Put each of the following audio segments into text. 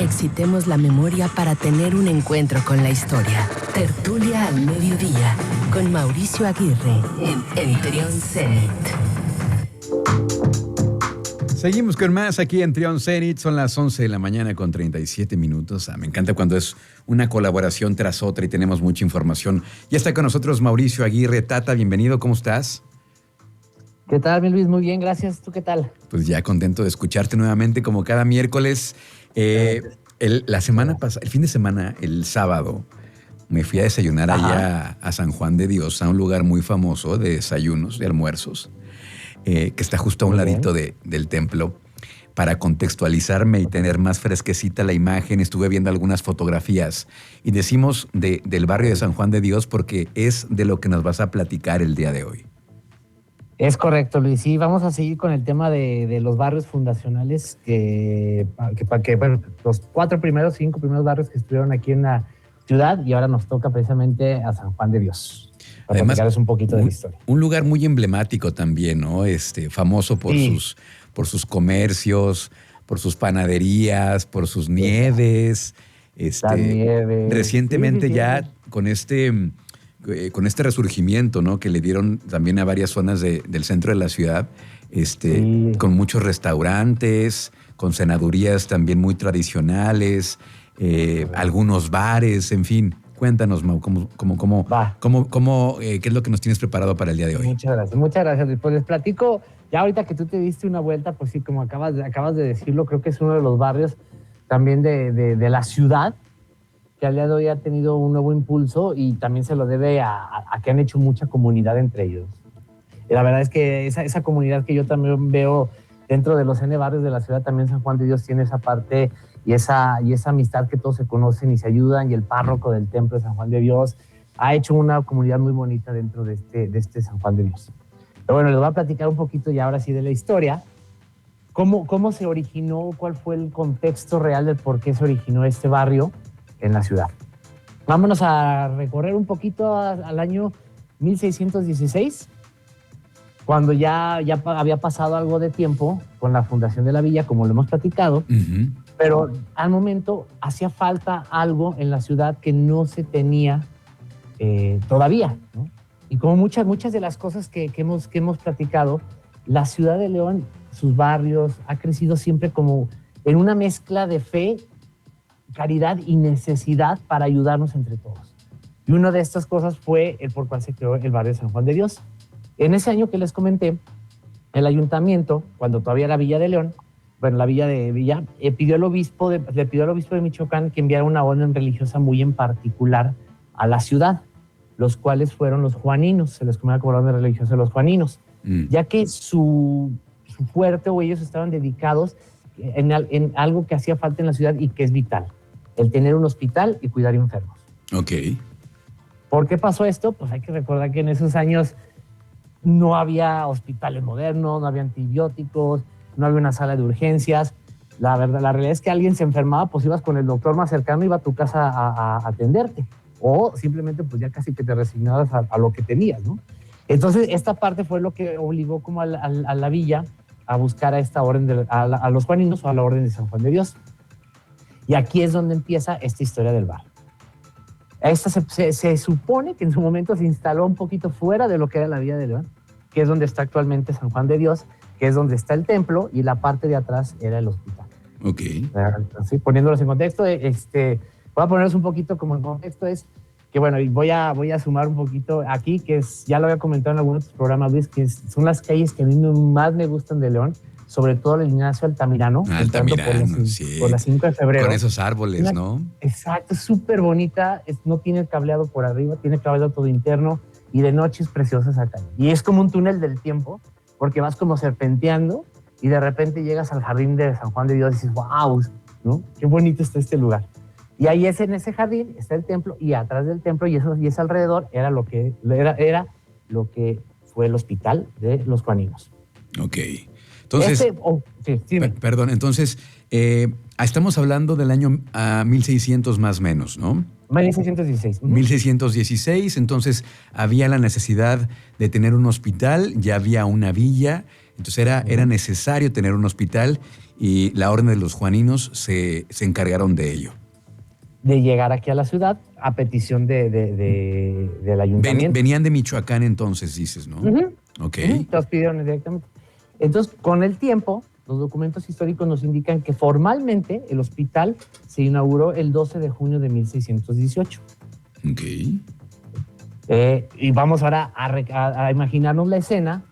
Excitemos la memoria para tener un encuentro con la historia. Tertulia al mediodía, con Mauricio Aguirre, en Trión Zenit. Seguimos con más aquí en Trión Zenit. Son las 11 de la mañana con 37 minutos. Me encanta cuando es una colaboración tras otra y tenemos mucha información. Ya está con nosotros Mauricio Aguirre. Tata, bienvenido. ¿Cómo estás? ¿Qué tal, mi Luis? Muy bien, gracias. ¿Tú qué tal? Pues ya contento de escucharte nuevamente como cada miércoles. La semana pasada, el fin de semana, el sábado, me fui a desayunar allá a San Juan de Dios, a un lugar muy famoso de desayunos, de almuerzos, que está justo a un ladito del templo. Para contextualizarme y tener más fresquecita la imagen, estuve viendo algunas fotografías y decimos del barrio de San Juan de Dios porque es de lo que nos vas a platicar el día de hoy. Es correcto, Luis. Sí, vamos a seguir con el tema de los barrios fundacionales, bueno, los 5 primeros barrios que estuvieron aquí en la ciudad, y ahora nos toca precisamente a San Juan de Dios. Para platicarles un poquito de la historia. Un lugar muy emblemático también, ¿no? Famoso por sus comercios, por sus panaderías, por sus nieves. Recientemente ya con este resurgimiento, ¿no? Que le dieron también a varias zonas del centro de la ciudad, con muchos restaurantes, con cenadurías también muy tradicionales, algunos bares, en fin. Cuéntanos, Mau, ¿qué es lo que nos tienes preparado para el día de hoy? Muchas gracias. Pues les platico, ya ahorita que tú te diste una vuelta, pues sí, como acabas de decirlo, creo que es uno de los barrios también de la ciudad, que al día de hoy ha tenido un nuevo impulso y también se lo debe a que han hecho mucha comunidad entre ellos. Y la verdad es que esa comunidad que yo también veo dentro de los N barrios de la ciudad, también San Juan de Dios tiene esa parte y esa amistad que todos se conocen y se ayudan, y el párroco del templo de San Juan de Dios ha hecho una comunidad muy bonita dentro de este San Juan de Dios. Pero bueno, les voy a platicar un poquito ya ahora sí de la historia. ¿Cómo se originó? ¿Cuál fue el contexto real del por qué se originó este barrio en la ciudad? Vámonos a recorrer un poquito al año 1616, cuando ya había pasado algo de tiempo con la fundación de la villa, como lo hemos platicado, pero al momento hacía falta algo en la ciudad que no se tenía todavía, ¿no? Y como muchas de las cosas que hemos platicado, la ciudad de León, sus barrios, ha crecido siempre como en una mezcla de fe, caridad y necesidad para ayudarnos entre todos. Y una de estas cosas fue el por cual se creó el barrio de San Juan de Dios. En ese año que les comenté, el ayuntamiento, cuando todavía era Villa de León, bueno, la Villa de Villa, le pidió al obispo de Michoacán que enviara una orden religiosa muy en particular a la ciudad, los cuales fueron los juaninos, se les conoce como la orden religiosa de los juaninos, ya que su fuerte, o ellos estaban dedicados en algo que hacía falta en la ciudad y que es vital: el tener un hospital y cuidar enfermos. Ok. ¿Por qué pasó esto? Pues hay que recordar que en esos años no había hospitales modernos, no había antibióticos, no había una sala de urgencias. La realidad es que alguien se enfermaba, pues ibas con el doctor más cercano, iba a tu casa a atenderte, o simplemente pues ya casi que te resignabas a lo que tenías, ¿no? Entonces esta parte fue lo que obligó como a la villa a buscar a esta orden, a los juaninos, o a la orden de San Juan de Dios. Y aquí es donde empieza esta historia del barrio. Esta se supone que en su momento se instaló un poquito fuera de lo que era la Villa de León, que es donde está actualmente San Juan de Dios, que es donde está el templo, y la parte de atrás era el hospital. Ok. Así, poniéndolos en contexto, voy a ponerlos un poquito como en contexto, es que bueno, y voy a sumar un poquito aquí, que ya lo había comentado en algunos programas, Luis, que son las calles que a mí más me gustan de León, sobre todo el Ignacio Altamirano. Sí. Por la 5 de febrero. Con esos árboles, ¿no? Exacto, es súper bonita, no tiene el cableado por arriba, tiene cableado todo interno, y de noche es preciosa esa calle. Y es como un túnel del tiempo, porque vas como serpenteando y de repente llegas al jardín de San Juan de Dios y dices, wow, ¿no? Qué bonito está este lugar. Y ahí en ese jardín está el templo, y atrás del templo y ese alrededor era lo que fue el hospital de los juaninos. Ok. Entonces, perdón, entonces estamos hablando del año 1600 más o menos, ¿no? 1616. 1616, entonces había la necesidad de tener un hospital, ya había una villa, entonces era necesario tener un hospital, y la Orden de los Juaninos se encargaron de ello. De llegar aquí a la ciudad a petición del ayuntamiento. Venían de Michoacán entonces, dices, ¿no? Ok. Los pidieron directamente. Entonces, con el tiempo, los documentos históricos nos indican que formalmente el hospital se inauguró el 12 de junio de 1618. Ok. Y vamos ahora a imaginarnos la escena,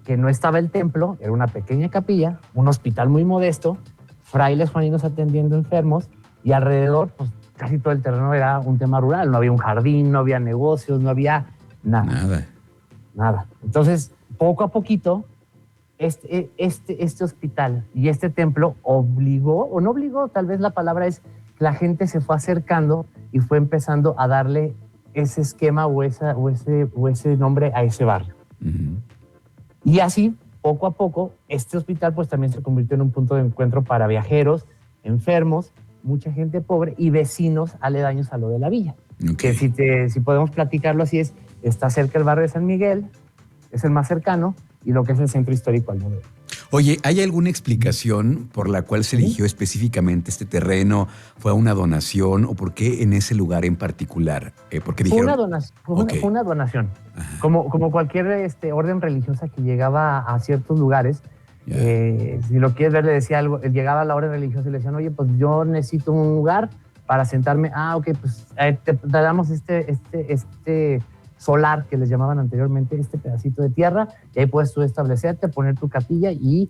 que no estaba el templo, era una pequeña capilla, un hospital muy modesto, frailes juaninos atendiendo enfermos, y alrededor, pues casi todo el terreno era un tema rural, no había un jardín, no había negocios, no había nada. Nada. Entonces, poco a poquito, este hospital y este templo obligó, o no obligó, tal vez la palabra es, la gente se fue acercando y fue empezando a darle ese esquema o ese nombre a ese barrio. Uh-huh. Y así, poco a poco, este hospital pues también se convirtió en un punto de encuentro para viajeros, enfermos, mucha gente pobre y vecinos aledaños a lo de la villa. Okay. Que si podemos platicarlo así está cerca el barrio de San Miguel, es el más cercano, y lo que es el centro histórico al mundo. Oye, ¿hay alguna explicación por la cual se eligió específicamente este terreno? ¿Fue una donación o por qué en ese lugar en particular? Porque dijeron... Fue una donación. Como cualquier orden religiosa que llegaba a ciertos lugares, si lo quieres ver, le decía algo, llegaba a la orden religiosa y le decían, oye, pues yo necesito un lugar para sentarme. Ok, pues te damos este solar que les llamaban anteriormente, este pedacito de tierra, y ahí puedes tú establecerte, poner tu capilla y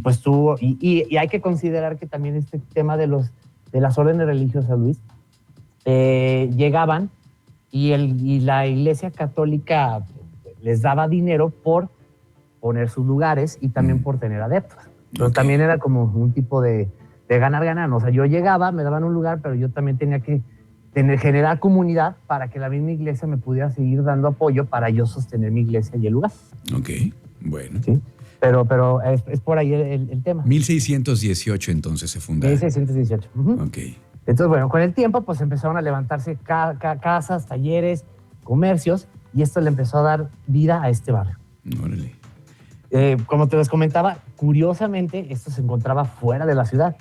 pues tú, y hay que considerar que también este tema de las órdenes religiosas, Luis, llegaban y la Iglesia Católica les daba dinero por poner sus lugares y también por tener adeptos. Entonces también era como un tipo de ganar. O sea, yo llegaba, me daban un lugar, pero yo también tenía que generar comunidad para que la misma iglesia me pudiera seguir dando apoyo para yo sostener mi iglesia y el lugar. Ok, bueno. Sí, pero es por ahí el tema. 1618 entonces se funda. 1618. Uh-huh. Ok. Entonces, bueno, con el tiempo pues empezaron a levantarse casas, talleres, comercios, y esto le empezó a dar vida a este barrio. Órale. Como te les comentaba, curiosamente esto se encontraba fuera de la ciudad,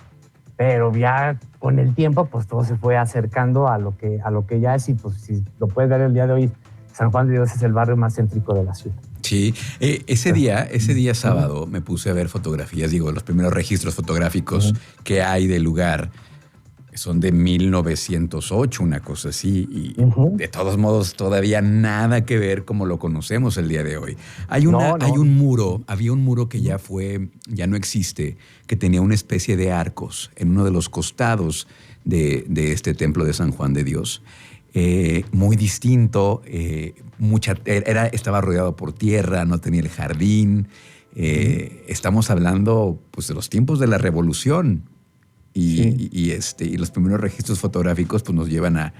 pero ya con el tiempo pues todo se fue acercando a lo que ya es, y pues si lo puedes ver el día de hoy, San Juan de Dios es el barrio más céntrico de la ciudad. Sí, ese día sábado me puse a ver fotografías, los primeros registros fotográficos que hay del lugar. Son de 1908, una cosa así, y de todos modos todavía nada que ver como lo conocemos el día de hoy. Hay un muro, había un muro que ya no existe, que tenía una especie de arcos en uno de los costados de este templo de San Juan de Dios. Muy distinto, estaba rodeado por tierra, no tenía el jardín. Estamos hablando pues de los tiempos de la Revolución. Y los primeros registros fotográficos pues nos llevan a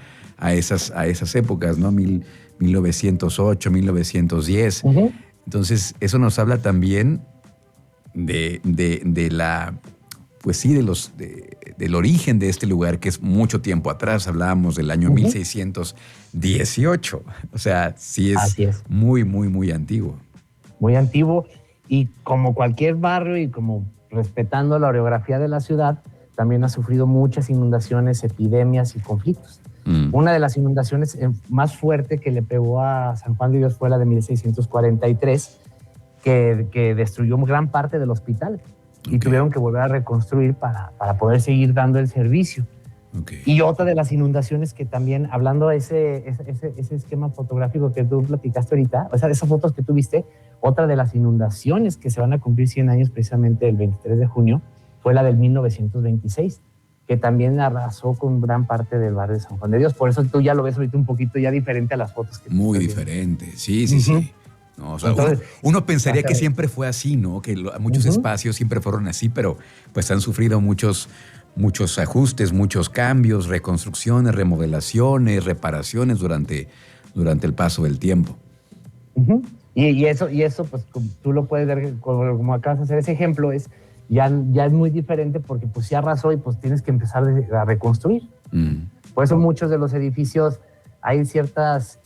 esas épocas, ¿no? 1908, 1910. Uh-huh. Entonces, eso nos habla también de la, pues sí, del origen de este lugar, que es mucho tiempo atrás. Hablábamos del año 1618. O sea, sí es muy, muy, muy antiguo. Muy antiguo, y como cualquier barrio y como respetando la orografía de la ciudad, también ha sufrido muchas inundaciones, epidemias y conflictos. Una de las inundaciones más fuerte que le pegó a San Juan de Dios fue la de 1643, que destruyó gran parte del hospital. Y tuvieron que volver a reconstruir para poder seguir dando el servicio. Y otra de las inundaciones que también, hablando de ese esquema fotográfico que tú platicaste ahorita, o sea, esas fotos que tú viste, otra de las inundaciones que se van a cumplir 100 años precisamente el 23 de junio, fue la del 1926, que también arrasó con gran parte del barrio de San Juan de Dios. Por eso tú ya lo ves ahorita un poquito ya diferente a las fotos que muy diferente, sí. No, o sea, entonces, uno pensaría que siempre fue así, ¿no? Que muchos espacios siempre fueron así, pero pues han sufrido muchos ajustes, muchos cambios, reconstrucciones, remodelaciones, reparaciones durante el paso del tiempo. Y eso, pues tú lo puedes ver como acabas de hacer ese ejemplo, ya es muy diferente porque pues se arrasó y pues tienes que empezar a reconstruir. Por eso muchos de los edificios hay ciertas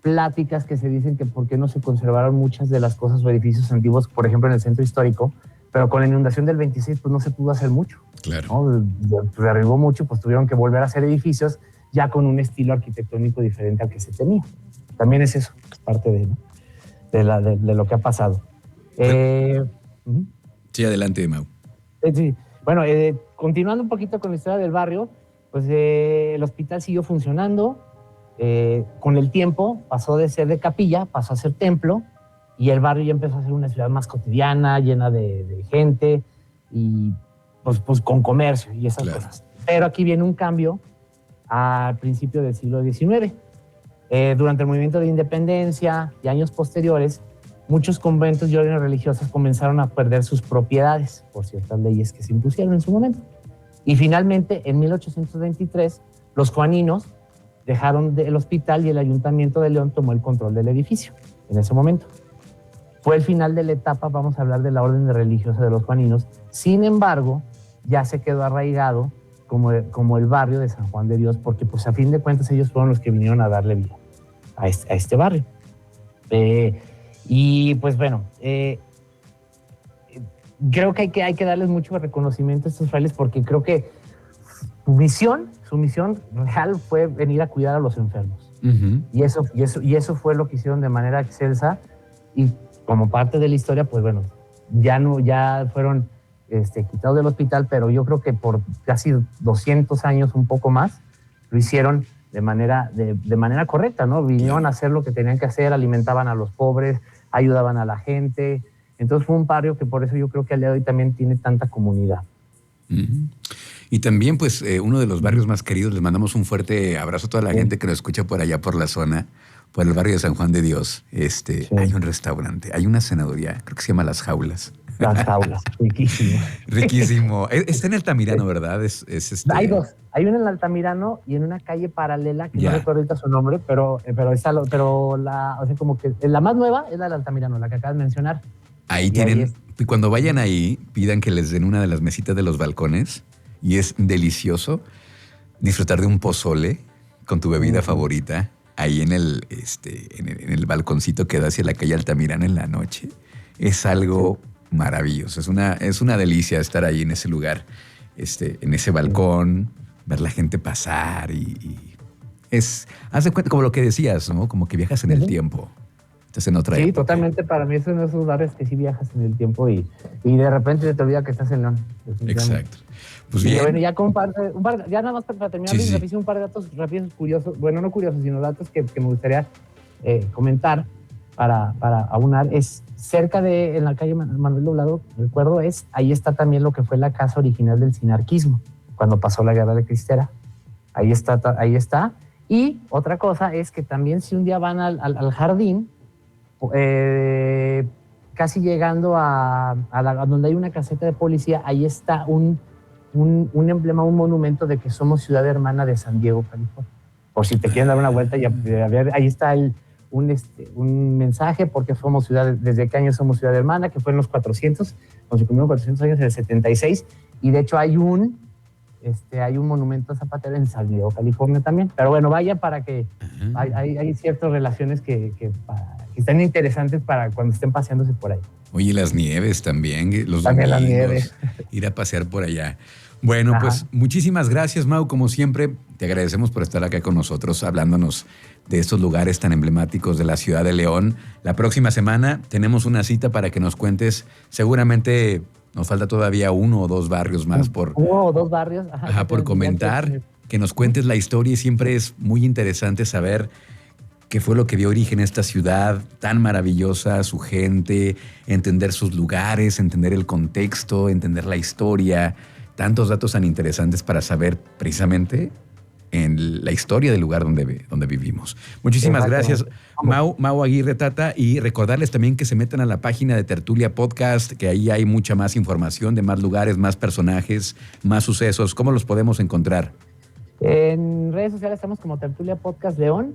pláticas que se dicen que por qué no se conservaron muchas de las cosas o edificios antiguos, por ejemplo en el centro histórico, pero con la inundación del 26 pues no se pudo hacer mucho. Claro. ¿No? Se derribó mucho, pues tuvieron que volver a hacer edificios ya con un estilo arquitectónico diferente al que se tenía. También es eso, es parte de lo que ha pasado. Sí, adelante, Mau. Sí. Bueno, continuando un poquito con la historia del barrio, pues el hospital siguió funcionando. Con el tiempo pasó de ser de capilla, pasó a ser templo, y el barrio ya empezó a ser una ciudad más cotidiana, llena de gente y pues con comercio y esas cosas. Pero aquí viene un cambio al principio del siglo XIX. Durante el movimiento de independencia y años posteriores, muchos conventos y órdenes religiosas comenzaron a perder sus propiedades por ciertas leyes que se impusieron en su momento. Y finalmente, en 1823, los juaninos dejaron el hospital y el Ayuntamiento de León tomó el control del edificio en ese momento. Fue el final de la etapa, vamos a hablar de la orden religiosa de los juaninos. Sin embargo, ya se quedó arraigado como el barrio de San Juan de Dios, porque pues a fin de cuentas ellos fueron los que vinieron a darle vida a este barrio. Y pues bueno, creo que hay que darles mucho reconocimiento a estos frailes, porque creo que su misión real fue venir a cuidar a los enfermos. Uh-huh. Y eso fue lo que hicieron de manera excelsa, y como parte de la historia, pues bueno, ya fueron quitados del hospital, pero yo creo que por casi 200 años, un poco más, lo hicieron de manera correcta, ¿no? Vinieron a hacer lo que tenían que hacer, alimentaban a los pobres, ayudaban a la gente. Entonces fue un barrio que por eso yo creo que al día de hoy también tiene tanta comunidad. Uh-huh. Y también, pues, uno de los barrios más queridos, les mandamos un fuerte abrazo a toda la gente que nos escucha por allá, por la zona, por el barrio de San Juan de Dios. Hay un restaurante, hay una cenaduría, creo que se llama Las Jaulas. Las Jaulas, riquísimo. Riquísimo. Está en Altamirano, ¿verdad? Hay dos. Hay una en Altamirano y en una calle paralela, que no recuerdo ahorita su nombre, pero como que la más nueva es la de Altamirano, la que acabas de mencionar. Ahí tienen, cuando vayan ahí, pidan que les den una de las mesitas de los balcones, y es delicioso disfrutar de un pozole con tu bebida favorita ahí en el balconcito que da hacia la calle Altamirano en la noche. Es algo maravilloso, es una delicia estar ahí en ese lugar, en ese balcón, ver la gente pasar y haz de cuenta como lo que decías, ¿no? Como que viajas en el tiempo. Estás en otra época. Sí, totalmente. Para mí es uno de esos lugares que sí viajas en el tiempo y de repente se te olvida que estás en León. Exacto. Pues bien. Bueno, ya ya nada más para terminar, sí. Un par de datos rápidos, curiosos, bueno, no curiosos, sino datos que me gustaría comentar para aunar. Es cerca en la calle Manuel Doblado, recuerdo, ahí está también lo que fue la casa original del sinarquismo, cuando pasó la Guerra de Cristera. Ahí está. Y otra cosa es que también si un día van al jardín, casi llegando a donde hay una caseta de policía, ahí está un emblema, un monumento de que somos ciudad hermana de San Diego, California. Por si te quieren dar una vuelta y a ver, ahí está un mensaje, porque somos ciudad, desde qué año somos ciudad hermana, que fue en los 400, cuando se cumplieron 400 años en el 76, y de hecho hay un monumento a Zapatero en San Diego, California también. Pero bueno, vaya para que hay ciertas relaciones que están interesantes para cuando estén paseándose por ahí. Oye, las nieves también, los también domingos, la nieve. Ir a pasear por allá. Bueno, pues muchísimas gracias, Mau. Como siempre, te agradecemos por estar acá con nosotros hablándonos de estos lugares tan emblemáticos de la ciudad de León. La próxima semana tenemos una cita para que nos cuentes. Seguramente nos falta todavía 1 o 2 barrios más por comentar, que nos cuentes la historia, y siempre es muy interesante saber qué fue lo que dio origen a esta ciudad tan maravillosa, su gente, entender sus lugares, entender el contexto, entender la historia, tantos datos tan interesantes para saber precisamente en la historia del lugar donde vivimos. Muchísimas gracias, Mau Aguirre Tata, y recordarles también que se metan a la página de Tertulia Podcast, que ahí hay mucha más información de más lugares, más personajes, más sucesos. ¿Cómo los podemos encontrar? En redes sociales estamos como Tertulia Podcast León,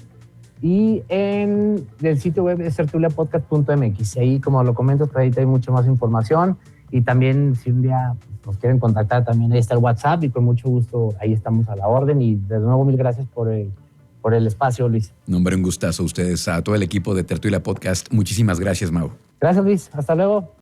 y en el sitio web es tertuliapodcast.mx. Ahí, como lo comento, ahí hay mucha más información, y también si un día nos quieren contactar, también ahí está el WhatsApp, y con mucho gusto ahí estamos a la orden. Y de nuevo, mil gracias por el espacio, Luis. No, hombre, un gustazo a ustedes, a todo el equipo de Tertulia Podcast. Muchísimas gracias, Mau. Gracias, Luis. Hasta luego.